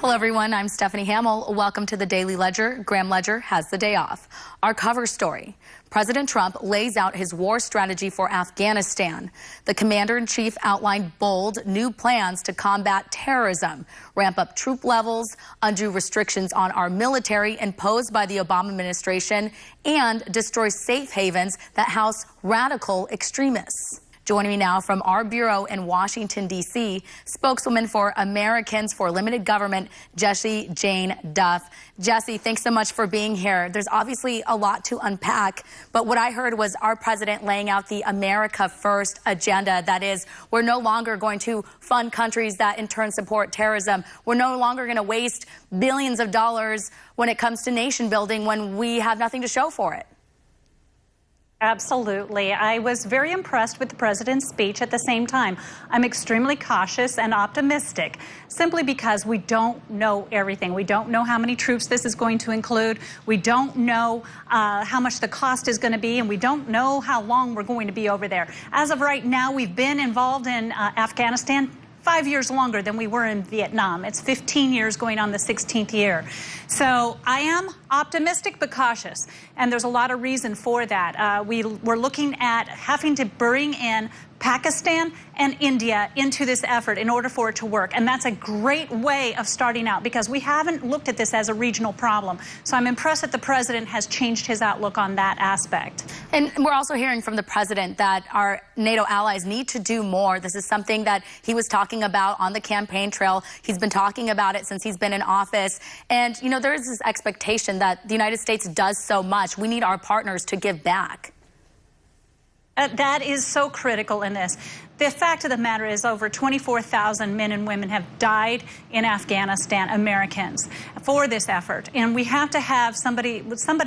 Hello, everyone. I'm Stephanie Hamill. Welcome to the Daily Ledger. Graham Ledger has the day off. Our cover story. President Trump lays out his war strategy for Afghanistan. The commander-in-chief outlined bold new plans to combat terrorism, ramp up troop levels, undo restrictions on our military imposed by the Obama administration, and destroy safe havens that house radical extremists. Joining me now from our bureau in Washington, D.C., spokeswoman for Americans for Limited Government, Jessie Jane Duff. Jessie, thanks so much for being here. There's obviously a lot to unpack, but what I heard was our president laying out the America First agenda. That is, we're no longer going to fund countries that in turn support terrorism. We're no longer going to waste billions of dollars when it comes to nation building when we have nothing to show for it. Absolutely. I was very impressed with the president's speech. At the same time, I'm extremely cautious and optimistic simply because we don't know everything. We don't know how many troops this is going to include. We don't know how much the cost is going to be, and we don't know how long we're going to be over there. As of right now, we've been involved in Afghanistan 5 years longer than we were in Vietnam. It's 15 years going on the 16th year. So I am optimistic but cautious, and there's a lot of reason for that. We're looking at having to bring in Pakistan and India into this effort in order for it to work. And that's a great way of starting out because we haven't looked at this as a regional problem. So I'm impressed that the president has changed his outlook on that aspect. And we're also hearing from the president that our NATO allies need to do more. This is something that he was talking about on the campaign trail. He's been talking about it since he's been in office. And, you know, there is this expectation that the United States does so much. We need our partners to give back. That is so critical in this. The fact of the matter is over 24,000 men and women have died in Afghanistan, Americans, for this effort. And we have to have somebody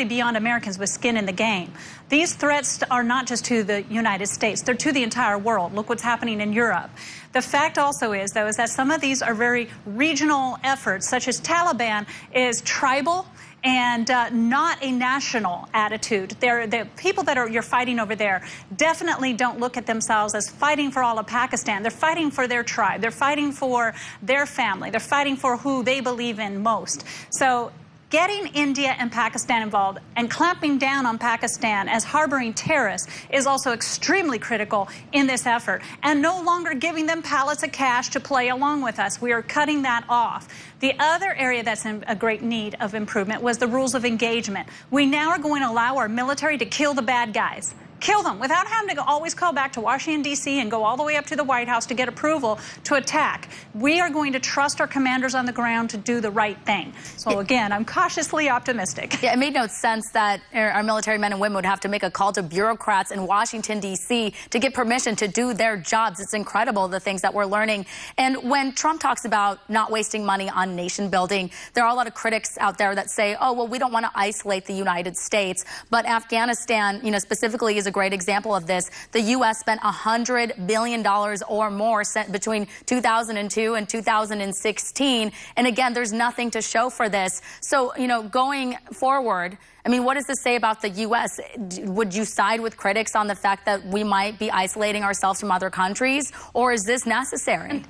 beyond Americans with skin in the game. These threats are not just to the United States, they're to the entire world. Look what's happening in Europe. The fact also is, though, is that some of these are very regional efforts, such as Taliban is tribal and not a national attitude. The people that you're fighting over there definitely don't look at themselves as fighting for all of Pakistan. They're fighting for their tribe. They're fighting for their family. They're fighting for who they believe in most. So getting India and Pakistan involved and clamping down on Pakistan as harboring terrorists is also extremely critical in this effort. And no longer giving them pallets of cash to play along with us. We are cutting that off. The other area that's in a great need of improvement was the rules of engagement. We now are going to allow our military to kill the bad guys. Kill them without having to always call back to Washington, D.C. and go all the way up to the White House to get approval to attack. We are going to trust our commanders on the ground to do the right thing. So again, I'm cautiously optimistic. Yeah, it made no sense that our military men and women would have to make a call to bureaucrats in Washington, D.C. to get permission to do their jobs. It's incredible, the things that we're learning. And when Trump talks about not wasting money on nation building, there are a lot of critics out there that say, oh, well, we don't want to isolate the United States. But Afghanistan, you know, specifically is a great example of this. The U.S. spent $100 billion or more between 2002 and 2016. And again, there's nothing to show for this. So, you know, going forward, I mean, what does this say about the U.S.? Would you side with critics on the fact that we might be isolating ourselves from other countries, or is this necessary?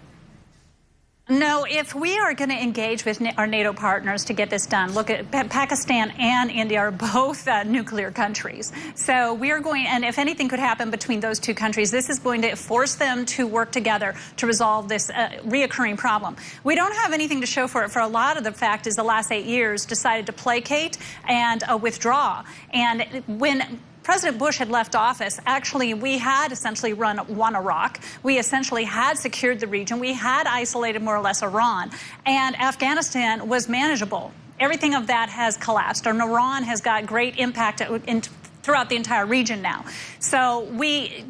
No, if we are going to engage with our NATO partners to get this done, look at Pakistan and India are both nuclear countries. So we are going, and if anything could happen between those two countries, this is going to force them to work together to resolve this reoccurring problem. We don't have anything to show for it. For a lot of the fact is the last 8 years decided to placate and withdraw. And when President Bush had left office, actually, we had essentially won Iraq. We essentially had secured the region. We had isolated more or less Iran. And Afghanistan was manageable. Everything of that has collapsed. And Iran has got great impact throughout the entire region now. So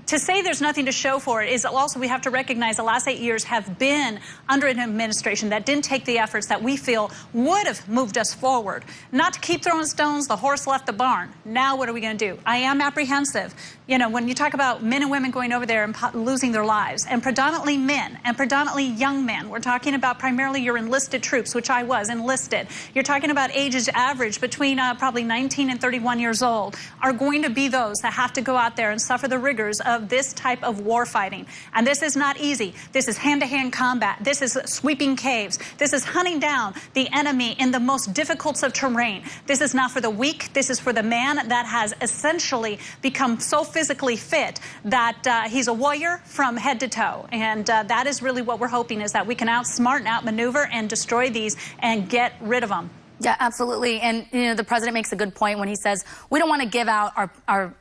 to say there's nothing to show for it is also, we have to recognize the last 8 years have been under an administration that didn't take the efforts that we feel would have moved us forward. Not to keep throwing stones, the horse left the barn. Now what are we going to do? I am apprehensive. You know, when you talk about men and women going over there and losing their lives, and predominantly men, and predominantly young men, we're talking about primarily your enlisted troops, which I was enlisted. You're talking about ages average between probably 19 and 31 years old, are going to be those that have to go out there and suffer the rigors of this type of war fighting. And this is not easy. This is hand-to-hand combat. This is sweeping caves. This is hunting down the enemy in the most difficult of terrain. This is not for the weak. This is for the man that has essentially become so physically fit that he's a warrior from head to toe. And that is really what we're hoping, is that we can outsmart and outmaneuver and destroy these and get rid of them. Yeah, absolutely. And, you know, the president makes a good point when he says we don't want to give out our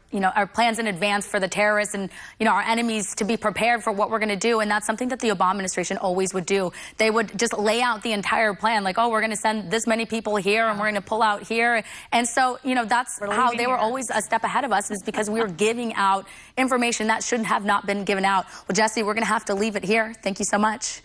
plans in advance for the terrorists and, you know, our enemies to be prepared for what we're going to do. And that's something that the Obama administration always would do. They would just lay out the entire plan, like, oh, we're going to send this many people here and we're going to pull out here. And so, you know, that's how they were always a step ahead of us, is because we were giving out information that shouldn't have not been given out. Well, Jessie, we're going to have to leave it here. Thank you so much.